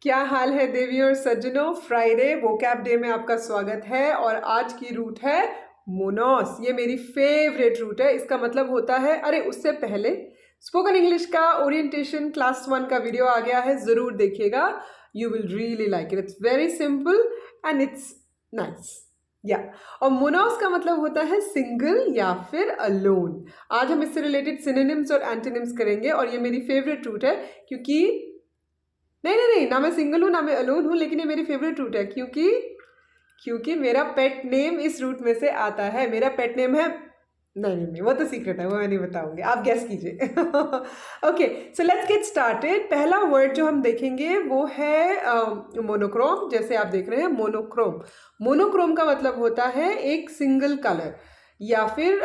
क्या हाल है देवी और सज्जनों। फ्राइडे वोकैब डे में आपका स्वागत है और आज की रूट है मोनोस। ये मेरी फेवरेट रूट है। इसका मतलब होता है, अरे उससे पहले स्पोकन इंग्लिश का ओरिएंटेशन क्लास 1 का वीडियो आ गया है, ज़रूर देखिएगा। You will really like it. It's very simple and it's nice. या और मोनोस का मतलब होता है सिंगल या फिर अलोन। आज हम इससे रिलेटेड सिनोनिम्स और एंटोनिम्स करेंगे और ये मेरी फेवरेट रूट है क्योंकि नहीं, ना मैं सिंगल हूँ ना मैं अलोन हूँ, लेकिन ये मेरी फेवरेट रूट है क्योंकि मेरा पेट नेम इस रूट में से आता है। मेरा पेट नेम है, नहीं, वो तो सीक्रेट है, वो मैं नहीं बताऊंगी, आप गेस कीजिए। Okay, so let's get started. पहला वर्ड जो हम देखेंगे वो है मोनोक्रोम। जैसे आप देख रहे हैं मोनोक्रोम। मोनोक्रोम का मतलब होता है एक सिंगल कलर, या फिर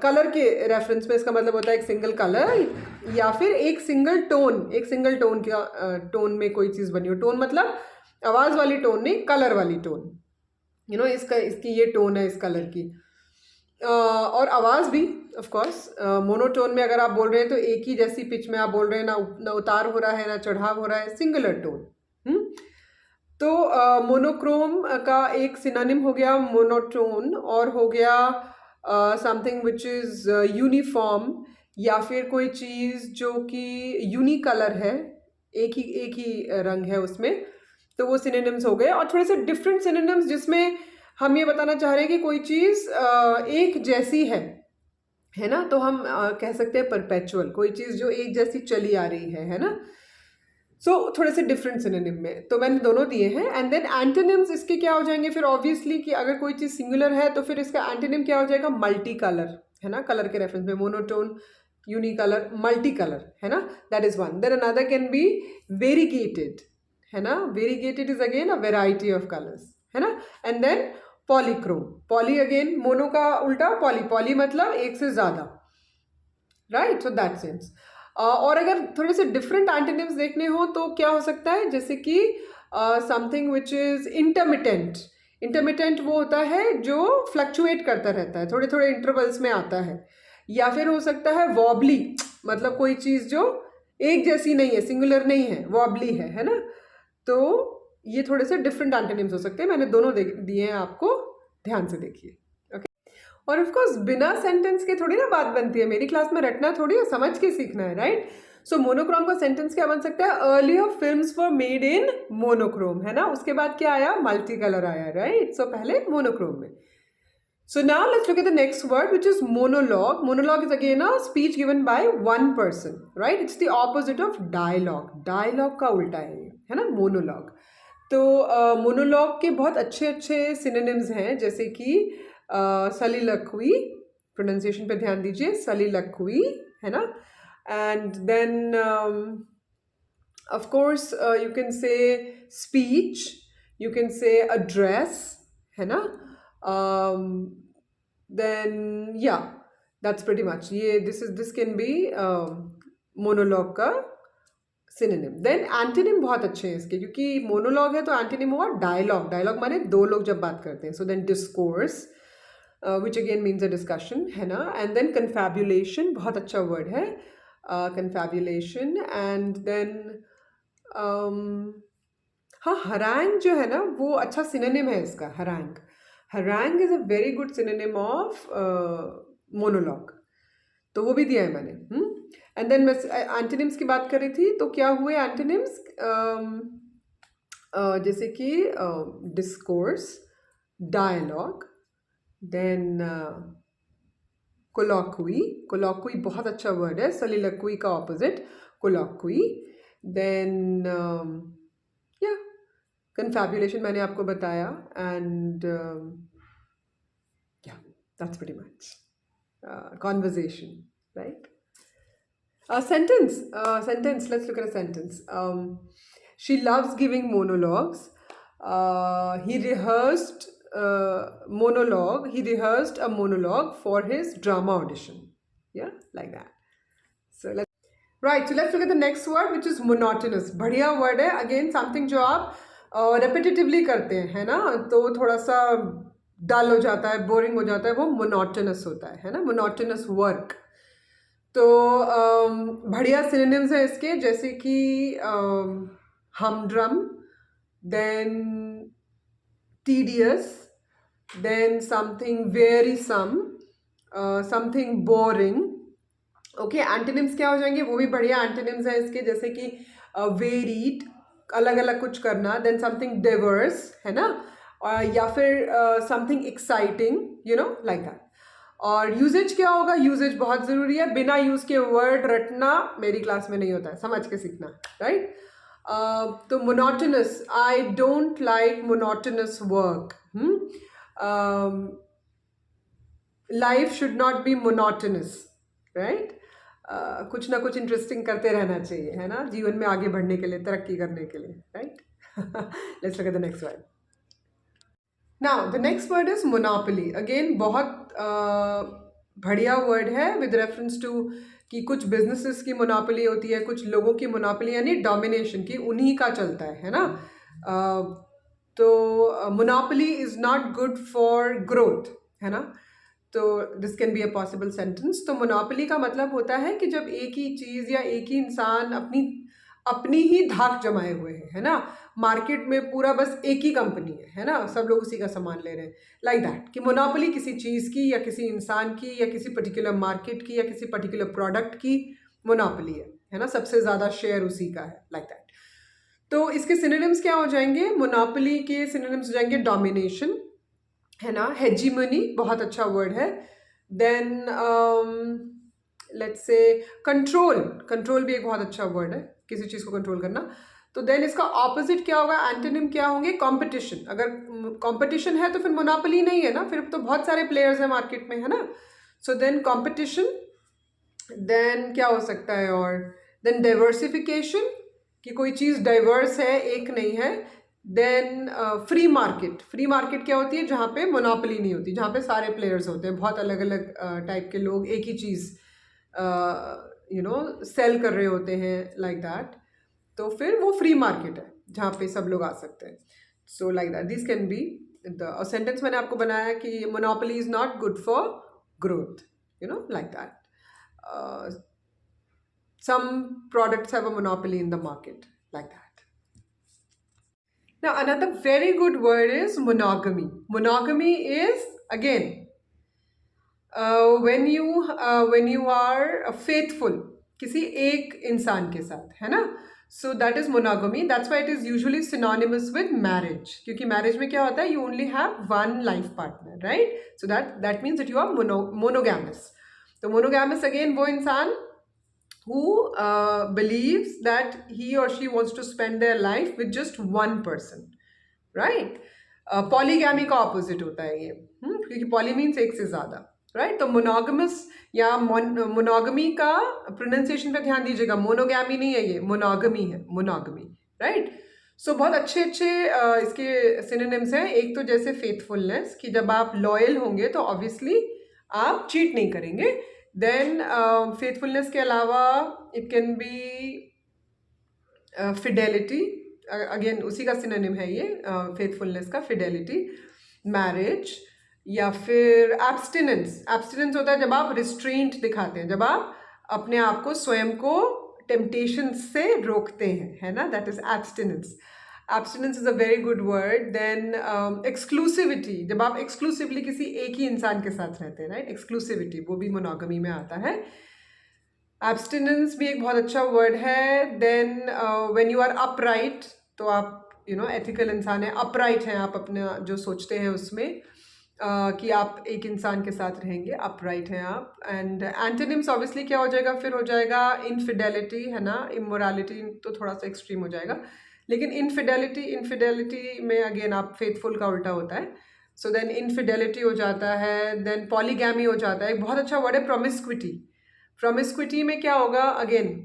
कलर के रेफरेंस में इसका मतलब होता है एक सिंगल कलर, या फिर एक सिंगल टोन। एक सिंगल टोन का टोन में कोई चीज़ बनी हो। टोन मतलब आवाज़ वाली टोन नहीं, कलर वाली टोन। इसकी ये टोन है इस कलर की। और आवाज़ भी ऑफ कोर्स मोनोटोन में अगर आप बोल रहे हैं तो एक ही जैसी पिच में आप बोल रहे हैं, ना उतार हो रहा है ना चढ़ाव हो रहा है, सिंगुलर टोन। तो मोनोक्रोम का एक सिनोनिम हो गया मोनोटोन, और हो गया समथिंग विच इज़ यूनिफॉर्म, या फिर कोई चीज़ जो कि यूनिक कलर है, एक ही रंग है उसमें, तो वो सिनोनिम्स हो गए। और थोड़े से डिफरेंट सिनोनिम्स जिसमें हम ये बताना चाह रहे हैं कि कोई चीज़ एक जैसी है ना, तो हम कह सकते हैं परपेचुअल, कोई चीज़ जो एक जैसी चली आ रही है ना। सो थोड़े से डिफरेंट सिनोनिम में तो मैंने दोनों दिए हैं। एंड देन एंटोनिम्स इसके क्या हो जाएंगे फिर, ऑब्वियसली कि अगर कोई चीज़ सिंगुलर है तो फिर इसका एंटोनिम क्या हो जाएगा, मल्टी कलर, है ना। कलर के रेफरेंस में मोनोटोन, यूनिकलर, मल्टी कलर, है ना, that is one. Then another can be variegated, है ना। Variegated is again a variety of colours, है ना। And then polychrome, poly again mono का उल्टा पॉली, पॉली मतलब एक से ज़्यादा, राइट। So that sense. और अगर थोड़े से डिफरेंट एंटोनिम्स देखने हो तो क्या हो सकता है, जैसे कि something which is intermittent. Intermittent वो होता है जो फ्लक्चुएट करता रहता है, थोड़े थोड़े इंटरवल्स में आता है। या फिर हो सकता है वॉबली, मतलब कोई चीज़ जो एक जैसी नहीं है, सिंगुलर नहीं है, वॉबली है ना। तो ये थोड़े से डिफरेंट एंटोनिम्स हो सकते हैं। मैंने दोनों दिए हैं आपको, ध्यान से देखिए। और ऑफ कोर्स बिना सेंटेंस के थोड़ी ना बात बनती है। मेरी क्लास में रटना थोड़ी है, समझ के सीखना है, राइट। सो मोनोक्रोम का सेंटेंस क्या बन सकता है, earlier films were made in monochrome, है ना। उसके बाद क्या आया, मल्टी कलर आया, राइट। सो पहले मोनोक्रोम में। So now let's look at the next word, which is monologue. Monologue is again a speech given by one person, right? It's the opposite of dialogue. Dialogue का उल्टा है ना, monologue. तो monologue के बहुत अच्छे अच्छे synonyms हैं, जैसे कि soliloquy, pronunciation पे ध्यान दीजिए, soliloquy, है ना. And then of course you can say speech, you can say address, है ना. Then yeah, that's pretty much ये this can be monologue का सिनोनिम। देन एंटोनिम बहुत अच्छे हैं इसके, क्योंकि मोनोलॉग है तो एंटोनिम हुआ डायलॉग। डायलॉग माने दो लोग जब बात करते हैं। So then discourse which again means a discussion, है ना। एंड देन कन्फैबुलेशन, बहुत अच्छा वर्ड है कन्फैबुलेशन। एंड देन हाँ, हरैंग जो है ना वो अच्छा सिनोनिम है इसका, harangue. Harangue is a very good synonym of monologue, तो वो भी दिया है मैंने। एंड देन मैं एंटोनिम्स की बात कर रही थी, तो क्या हुए एंटोनिम्स, जैसे कि डिस्कोर्स, डायलॉग, देन कोलॉक्वी। कोलॉक्वी बहुत अच्छा वर्ड है, soliloquy का ऑपोजिट कोलॉक्वी। देन या कन्फैबुलेशन मैंने आपको बताया। एंड या that's pretty much conversation, right? Sentence. Let's look at a sentence. She loves giving monologues. He rehearsed a monologue for his drama audition. Yeah, like that. So let's look at the next word, which is monotonous. बढ़िया word है, again something जो आप repetitively करते हैं, है ना, तो थोड़ा सा डल हो जाता है, बोरिंग हो जाता है, वो monotonous होता है ना, monotonous work। तो बढ़िया सिनोनिम्स हैं इसके, जैसे कि humdrum, then tedious, then something wearisome, something boring. Okay, antonyms क्या हो जाएंगे, वो भी बढ़िया एंटोनिम्स है इसके, जैसे कि वेरीड, अलग अलग कुछ करना, देन समथिंग डिवर्स, है ना, या फिर something exciting, you know, like that. और यूजेज क्या होगा, यूजेज बहुत ज़रूरी है. बिना यूज के वर्ड रटना मेरी क्लास में नहीं होता है, समझ के सीखना, राइट. तो monotonous, I don't like monotonous work. Life should not be monotonous, right. कुछ ना कुछ इंटरेस्टिंग करते रहना चाहिए, है ना, जीवन में आगे बढ़ने के लिए, तरक्की करने के लिए, right. Let's look at the next word. Now the next word is monopoly. Again बहुत बढ़िया वर्ड है विद रेफरेंस टू कि कुछ बिजनेसेस की मोनोपोली होती है, कुछ लोगों की मोनोपोली, यानी डोमिनेशन की, उन्हीं का चलता है ना. तो monopoly is not good for growth, है ना. तो this can be a possible sentence. तो मोनोपोली का मतलब होता है कि जब एक ही चीज़ या एक ही इंसान अपनी अपनी ही धाक जमाए हुए है ना. मार्केट में पूरा बस एक ही कंपनी है ना, सब लोग उसी का सामान ले रहे हैं, लाइक दैट. कि मोनोपोली किसी चीज़ की या किसी इंसान की या किसी पर्टिकुलर मार्केट की या किसी पर्टिकुलर प्रोडक्ट की मोनोपोली है ना, सबसे ज़्यादा शेयर उसी का है, लाइक दैट. तो इसके सिनोनिम्स क्या हो जाएंगे, मोनोपोली के सिनोनिम्स हो जाएंगे डोमिनेशन, है ना, हेजीमनी, बहुत अच्छा वर्ड है. Then let's say control, control भी एक बहुत अच्छा वर्ड है, किसी चीज़ को कंट्रोल करना. तो देन इसका ऑपोजिट क्या होगा, एंटोनिम क्या होंगे, कंपटीशन. अगर कंपटीशन है तो फिर मोनोपोली नहीं है ना, फिर तो बहुत सारे प्लेयर्स हैं मार्केट में, है ना. So then competition. देन क्या हो सकता है और, देन डाइवर्सिफिकेशन, कि कोई चीज़ डाइवर्स है, एक नहीं है. Then free market. Free market क्या होती है, जहाँ पे मोनोपोली नहीं होती, जहाँ पे सारे प्लेयर्स होते हैं, बहुत अलग अलग टाइप के लोग एक ही चीज़ यू नो सेल कर रहे होते हैं, लाइक दैट. तो फिर वो फ्री मार्केट है जहाँ पे सब लोग आ सकते हैं. So like that this can be the sentence. मैंने आपको बनाया कि monopoly is not good for growth, you know, like that. some products have a monopoly in the market, like that. Now another very good word is monogamy. Monogamy is again when you are faithful किसी एक इंसान के साथ, है ना. So that is monogamy. That's why it is usually synonymous with marriage. क्योंकि marriage में क्या होता है, you only have one life partner, right? So that means that you are monogamous. तो monogamous again वो इंसान who believes that he or she wants to spend their life with just one person, right? Polygamy का opposite होता है ये, क्योंकि poly means एक से ज़्यादा, right? तो monogamous या monogamy का pronunciation पे ध्यान दीजिएगा, monogamy नहीं है ये, monogamy है, monogamy, right? So बहुत अच्छे अच्छे इसके synonyms हैं. एक तो जैसे faithfulness, कि जब आप loyal होंगे तो obviously आप cheat नहीं करेंगे. देन फेथफुलनेस के अलावा it can B Fidelity, again उसी का सिनोनिम है ये, फेथफुलनेस का, फिडेलिटी. मैरिज, या फिर एब्स्टिनेंस. एब्स्टिनेंस होता है जब आप रिस्ट्रेंट दिखाते हैं, जब आप अपने आप को, स्वयं को टेम्पटेशन से रोकते हैं, है ना, that is abstinence. Abstinence is a very good word. Then exclusivity, जब आप एक्सक्लूसिवली किसी एक ही इंसान के साथ रहते हैं, राइट, एक्सक्लूसिविटी, वो भी मोनोगमी में आता है. एब्स्टिनेंस भी एक बहुत अच्छा वर्ड है. Then when you are upright, तो आप यू नो एथिकल इंसान है, अपराइट हैं आप, अपना जो सोचते हैं उसमें कि आप एक इंसान के साथ रहेंगे, अपराइट हैं आप. एंड एंटोनिम्स ऑब्वियसली क्या हो जाएगा, फिर हो जाएगा इनफिडेलिटी, है ना, इमोरालिटी तो थोड़ा सा एक्सट्रीम हो जाएगा, लेकिन इनफिडेलिटी में अगेन आप फेथफुल का उल्टा होता है. सो देन इनफिडेलिटी हो जाता है. देन पॉलीगैमी हो जाता है. एक बहुत अच्छा वर्ड है प्रोमिस्क्विटी. प्रोमिस्क्विटी में क्या होगा, again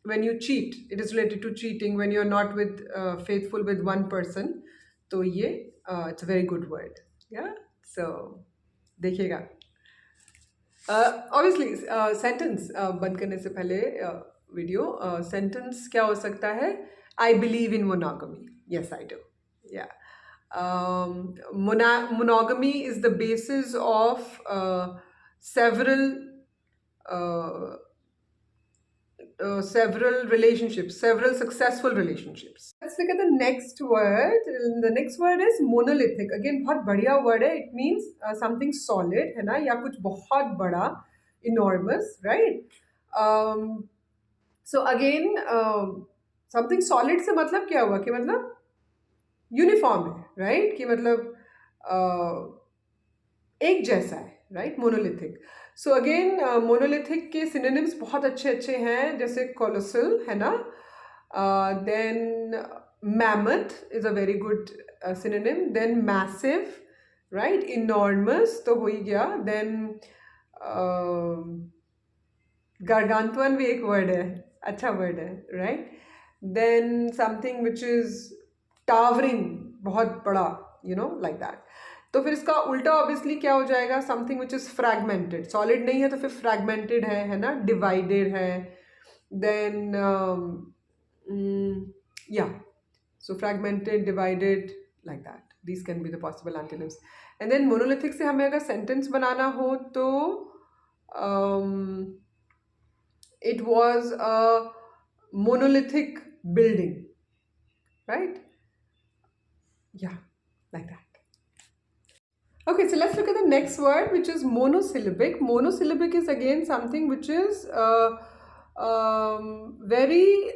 when you cheat, it is related to cheating when you are not with faithful with one person. तो ये it's a very good word, yeah. So देखिएगा. ऑब्वियसली सेंटेंस बंद करने से पहले वीडियो, सेंटेंस क्या हो सकता है, I believe in monogamy, yes I do, yeah. Monogamy is the basis of several several relationships, several successful relationships. Let's look at the next word. The next word is monolithic. Again, बहुत बढ़िया word है. It means something solid, है ना, या कुछ बहुत बड़ा, enormous, right? So again, something solid से मतलब क्या हुआ कि मतलब यूनिफॉर्म है, राइट, कि मतलब एक जैसा है, right, monolithic. So again monolithic के सिनोनिम्स बहुत अच्छे अच्छे हैं, जैसे कोलोसल, है ना, then mammoth is a very good synonym, then massive, right, enormous तो हो ही गया, देन गार्गांतुअन भी एक वर्ड है, अच्छा वर्ड है, right, then something which is towering, बहुत बड़ा, यू नो, लाइक दैट. तो फिर इसका उल्टा ऑब्वियसली क्या हो जाएगा, something which is fragmented. Solid नहीं है तो फिर फ्रैगमेंटेड है ना, डिवाइडेड है, देन या, so fragmented, divided, like that. These can be the possible antonyms. And then monolithic से हमें अगर सेंटेंस बनाना हो तो it was a monolithic building, right? Yeah, like that. Okay, so let's look at the next word, which is monosyllabic. Monosyllabic is again something which is very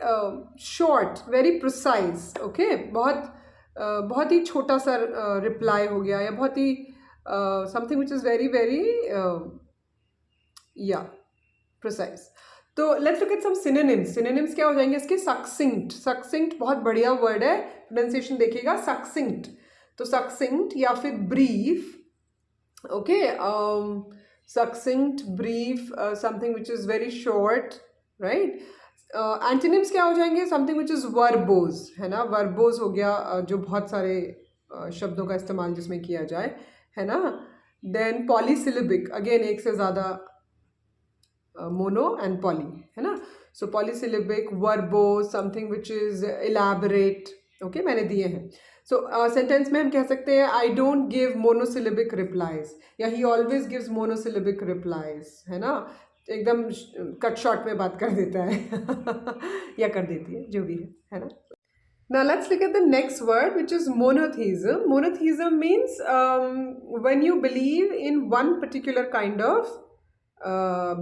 short, very precise. Okay, बहुत ही छोटा सा reply हो गया, या बहुत ही something which is very very yeah, precise. तो let's look at some synonyms. Synonyms क्या हो जाएंगे इसके, सक्सिंक्ट. सक्सिंक्ट बहुत बढ़िया वर्ड है, प्रोनाउंसिएशन देखिएगा, सक्सिंक्ट. तो सक्सिंक्ट या फिर brief, okay, succinct, brief, something which is very short, right. Antonyms क्या हो जाएंगे, समथिंग विच इज वर्बोज, है ना, वर्बोज हो गया, जो बहुत सारे शब्दों का इस्तेमाल जिसमें किया जाए, है ना. देन पॉलीसिलिबिक, अगेन एक से ज़्यादा, मोनो एंड पॉली, है ना. So polysyllabic, verbose, something which is elaborate. Okay, मैंने दिए हैं. सो सेंटेंस में हम कह सकते हैं आई डोंट गिव मोनोसिलिबिक रिप्लाईज, या ही ऑलवेज गिव्स मोनोसिलिबिक रिप्लाईज, है ना. एकदम कट शॉर्ट में बात कर देता है या कर देती है, जो भी है ना. Now let's look at the next word, which is monotheism. Monotheism means when you believe in one particular kind of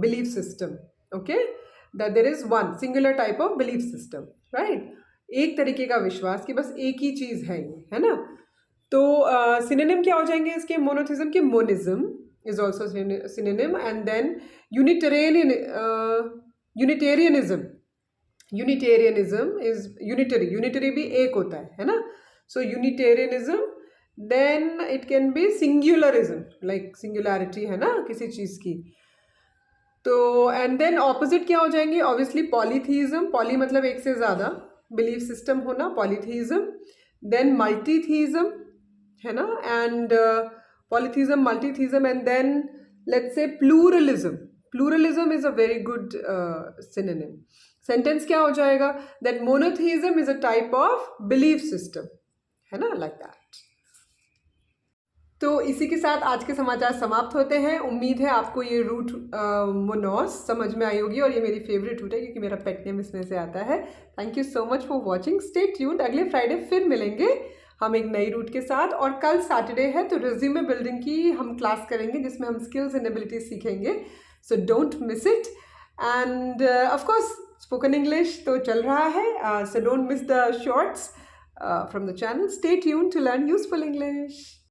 belief system, okay, that there is one singular type of belief system, right. एक तरीके का विश्वास कि बस एक ही चीज़ है ये, है ना. तो सिनोनिम क्या हो जाएंगे इसके, मोनोथिज्म के, monism is also synonym. And then unitarianism. Unitarianism is unitary, unitary भी एक होता है ना. So unitarianism. Then it can be singularism, like singularity, है ना, किसी चीज़ की. तो एंड देन ऑपोजिट क्या हो जाएंगे, ऑब्वियसली पॉलीथीइज्म. पॉली मतलब एक से ज़्यादा, बिलीफ सिस्टम होना, पॉलीथीइज्म. देन मल्टीथीइज्म, है ना, and polytheism, multitheism, and then let's say pluralism. Pluralism is a very good synonym. Sentence क्या हो जाएगा, that monotheism is a type of belief system, है ना, लाइक दैट. तो इसी के साथ आज के समाचार समाप्त होते हैं. उम्मीद है आपको ये रूट मोनोस समझ में आई होगी, और ये मेरी फेवरेट रूट है क्योंकि मेरा पेट नेम इसमें से आता है. Thank you so much for watching. Stay tuned. अगले फ्राइडे फिर मिलेंगे हम एक नई रूट के साथ. और कल सैटरडे है तो रिज्यूमे बिल्डिंग की हम क्लास करेंगे, जिसमें हम स्किल्स एंड एबिलिटीज सीखेंगे. So don't miss it. And of course spoken English तो चल रहा है, so don't miss the shorts from the channel. Stay tuned to learn useful English.